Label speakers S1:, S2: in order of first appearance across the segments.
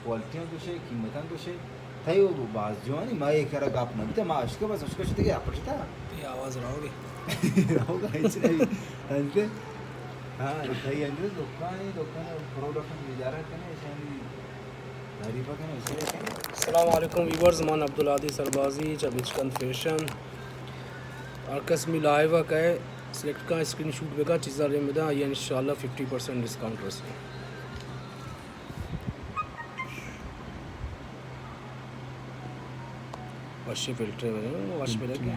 S1: क्वालिटियाँ कुछ है कीमतां कुछ है थाई वो बाज जो है नहीं मैं एक करा गाप नंते मैं उसके पास उसको चीज़ क्या पड़ता
S2: ये आवाज़ रहोगे
S1: होगा इतना ही अंते हाँ थाई अंते दुकान प्रोडक्ट में जा रहा है ना ऐसे नहीं तारीफ़ का ना ऐसे
S2: अस्सलाम वालेकुम व्यूअर्स मान अब्दुल आदी सरबाजी चबिचकन फैशन आर्कस में लाइव का सिलेक्ट का स्क्रीनशॉट बेगा चीज़ा रे में ये इंशाल्लाह 50% डिस्काउंट रसे वश फिल्टर में वश पे लगे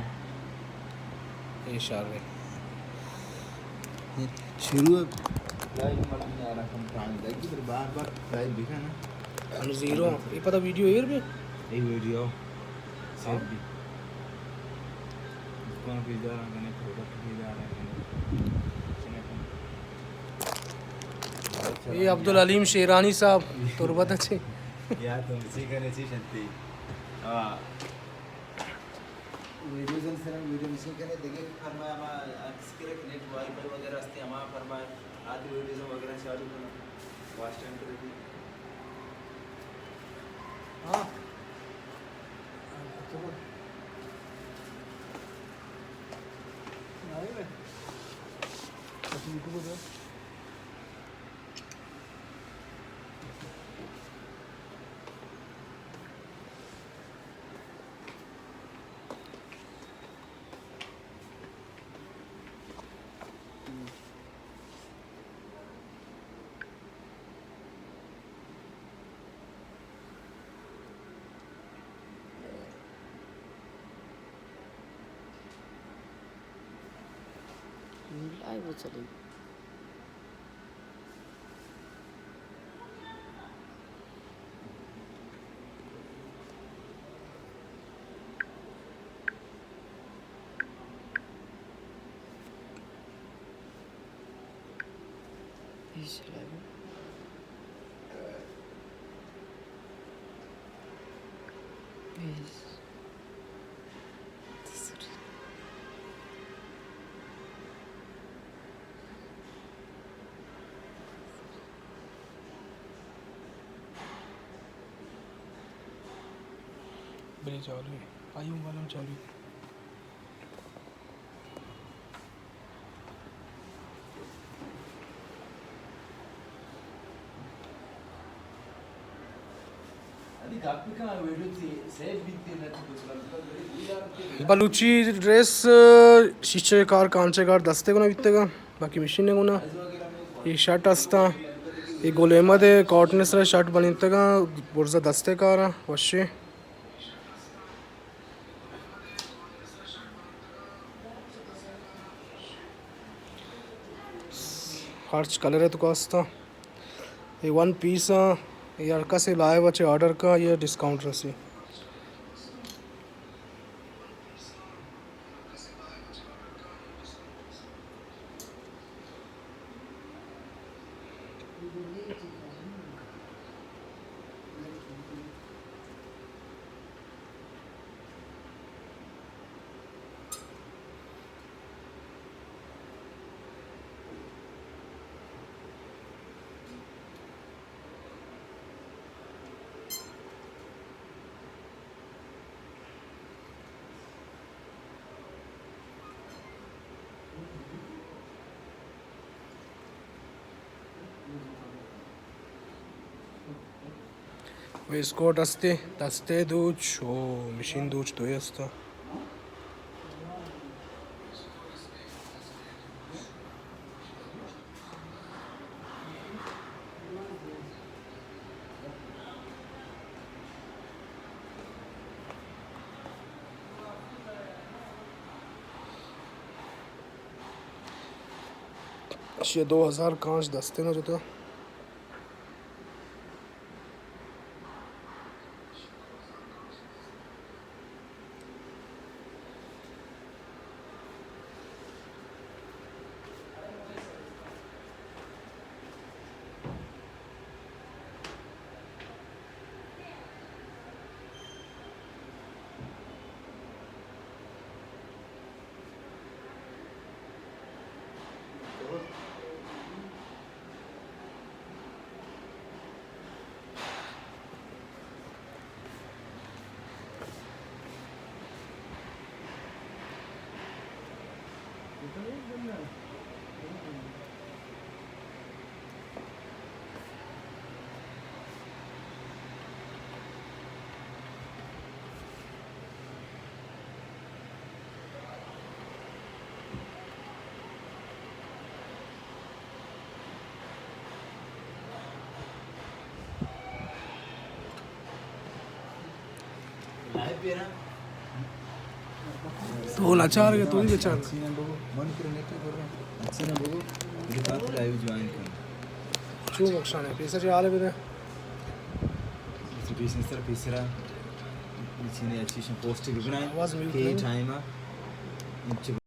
S2: ये इशारे
S1: शुरू लाइव मतलब नहीं आ रहा हम काम लगी फिर बार लाइव दिखा ना
S2: अनु ज़ीरो ये पता वीडियो एयर में
S1: ये वीडियो सेव भी दुकान पे जा रहा है प्रोडक्ट भी जा रहा है
S2: ये अब्दुल अलीम शेरानी साहब तुरबत अच्छे
S1: या तो इसी करने से शक्ति हाँ वीडियो मिशन करने देखिए फरमाया हमारा किसके लिए नेट वाईफाई वगैरह असते हमारा फरमाया आदि वीडियो वगैरह चालू करना वाच टाइम पर भी हाँ चलो आएगा अच्छा यूट्यूब पे
S3: लाइव वो चलेगी इस लाइव इस
S2: बड़े चालू है आयु वालों चालू
S1: काफी का वीडियो थी सेव भी थी ना तो कुछ लगा
S2: बलूची ड्रेस शीशे कार कांचे कार दस्ते को ना बिकते का बाकी मशीन को ना ये शर्ट असता ये गोलेमद है कॉटन से शर्ट बनते का बुर्जा दस्ते कार वशे हर्च कलर है तो कास्ता ये वन पीस ये अरका से लाए बच्चे ऑर्डर का ये डिस्काउंट रसी वेस्कोट असते दस्ते दूच ओ मशीन दूच तो असता ये 2000 कांच दस्ते ना जो तो
S1: चाय पे ना
S2: तो लाचार के तो ही बेचारा
S1: अच्छी ना बगो मन करने के बोल रहा अच्छी ना बगो ये बात लाइव ज्वाइन कर
S2: चू बख्शाने पैसा चाले बेटे
S1: इस बिजनेस तरफ पिसरा इसी ने अच्छी सी पोस्ट भी बनाई
S2: आवाज म्यूट
S1: के
S2: नहीं।
S1: टाइम